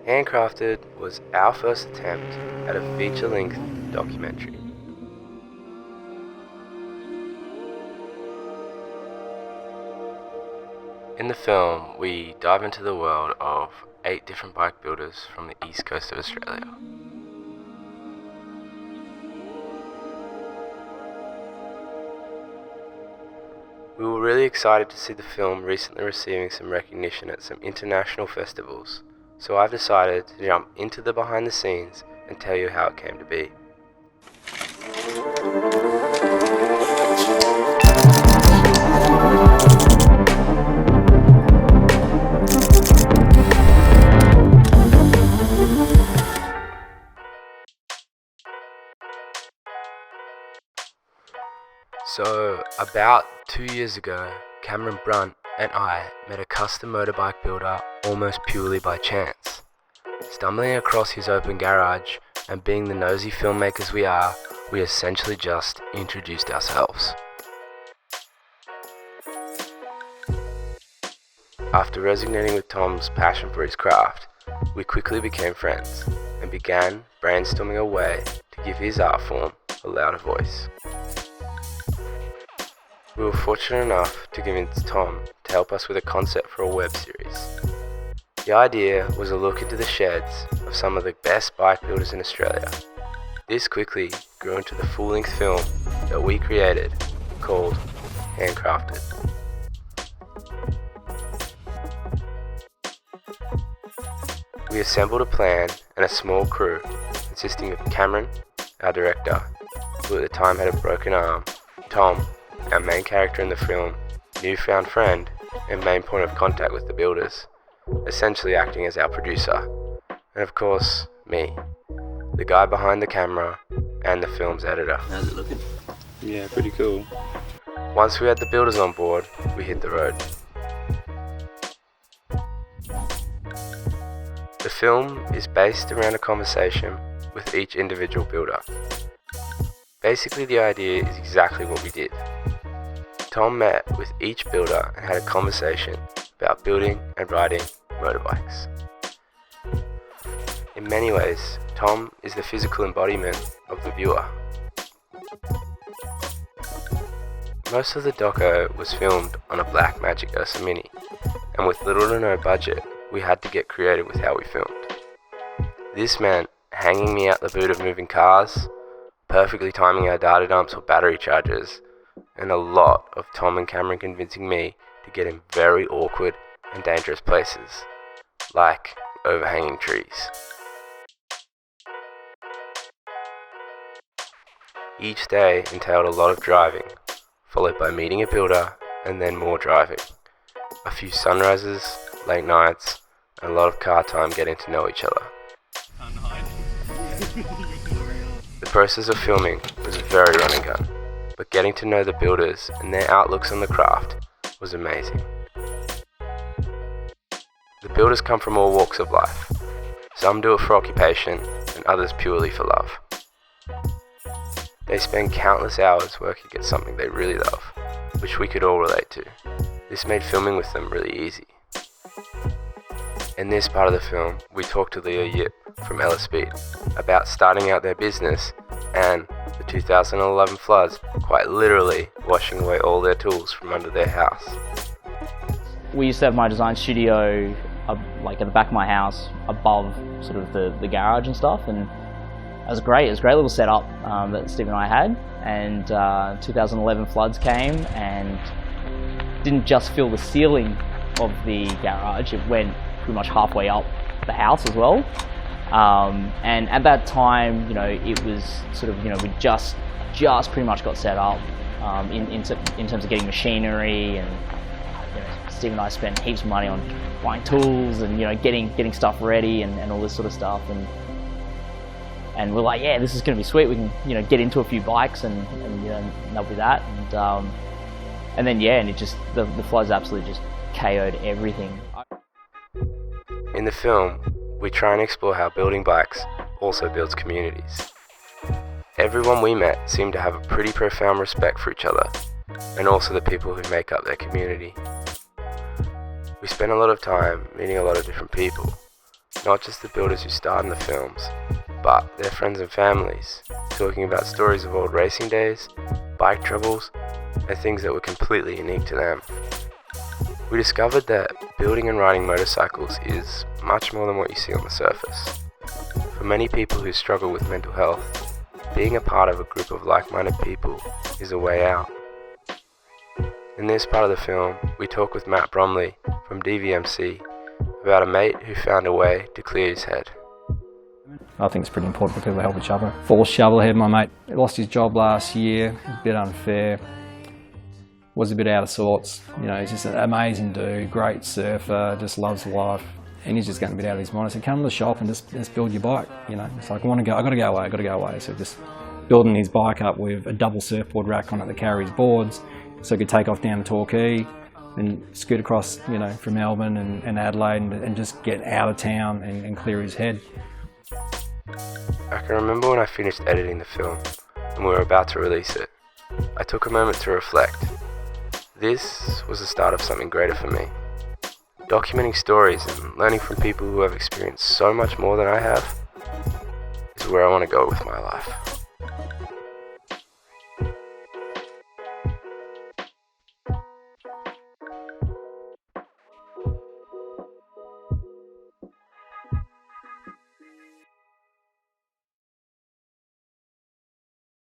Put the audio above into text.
Handcrafted was our first attempt at a feature-length documentary. In the film, we dive into the world of 8 different bike builders from the east coast of Australia. We were really excited to see the film recently receiving some recognition at some international festivals, so I've decided to jump into the behind the scenes and tell you how it came to be. So, about 2 years ago, Cameron Brunt and I met a custom motorbike builder almost purely by chance. Stumbling across his open garage and being the nosy filmmakers we are, we essentially just introduced ourselves. After resonating with Tom's passion for his craft, we quickly became friends and began brainstorming a way to give his art form a louder voice. We were fortunate enough to convince Tom to help us with a concept for a web series. The idea was a look into the sheds of some of the best bike builders in Australia. This quickly grew into the full-length film that we created called Handcrafted. We assembled a plan and a small crew consisting of Cameron, our director, who at the time had a broken arm, Tom, our main character in the film, newfound friend and main point of contact with the builders, essentially acting as our producer, and of course, me, the guy behind the camera and the film's editor. How's it looking? Yeah, pretty cool. Once we had the builders on board, we hit the road. The film is based around a conversation with each individual builder. Basically, the idea is exactly what we did. Tom met with each builder and had a conversation about building and riding motorbikes. In many ways, Tom is the physical embodiment of the viewer. Most of the doco was filmed on a Blackmagic Ursa Mini, and with little to no budget, we had to get creative with how we filmed. This meant hanging me out the boot of moving cars, perfectly timing our data dumps or battery chargers, and a lot of Tom and Cameron convincing me to get in very awkward and dangerous places, like overhanging trees. Each day entailed a lot of driving, followed by meeting a builder and then more driving. A few sunrises, late nights, and a lot of car time getting to know each other. The process of filming was very run and gun, but getting to know the builders and their outlooks on the craft was amazing. The builders come from all walks of life. Some do it for occupation and others purely for love. They spend countless hours working at something they really love, which we could all relate to. This made filming with them really easy. In this part of the film, we talked to Leo Yip from Ella Speed about starting out their business and the 2011 floods quite literally washing away all their tools from under their house. We used to have my design studio like at the back of my house above sort of the garage and stuff, and it was great. It was a great little setup that Steve and I had, and 2011 floods came and didn't just fill the ceiling of the garage, it went pretty much halfway up the house as well. And at that time, it was sort of, we just pretty much got set up in terms of getting machinery, and Steve and I spent heaps of money on buying tools and getting stuff ready and all this sort of stuff, and we're like, yeah, this is going to be sweet. We can get into a few bikes and that'll be that, and then and it just the floods absolutely just KO'd everything. In the film, we try and explore how building bikes also builds communities. Everyone we met seemed to have a pretty profound respect for each other, and also the people who make up their community. We spent a lot of time meeting a lot of different people, not just the builders who starred in the films, but their friends and families, talking about stories of old racing days, bike troubles, and things that were completely unique to them. We discovered that building and riding motorcycles is much more than what you see on the surface. For many people who struggle with mental health, being a part of a group of like-minded people is a way out. In this part of the film, we talk with Matt Bromley from DVMC about a mate who found a way to clear his head. I think it's pretty important for people to help each other. Full shovelhead, my mate. He lost his job last year. It was a bit unfair. Was a bit out of sorts. You know, he's just an amazing dude, great surfer, just loves life. And he's just getting a bit out of his mind. I said, come to the shop and just build your bike. You know, it's like, I got to go away. So just building his bike up with a double surfboard rack on it that carries boards, so he could take off down to Torquay and scoot across, you know, from Melbourne and Adelaide and just get out of town and clear his head. I can remember when I finished editing the film and we were about to release it. I took a moment to reflect. This was the start of something greater for me. Documenting stories and learning from people who have experienced so much more than I have is where I want to go with my life.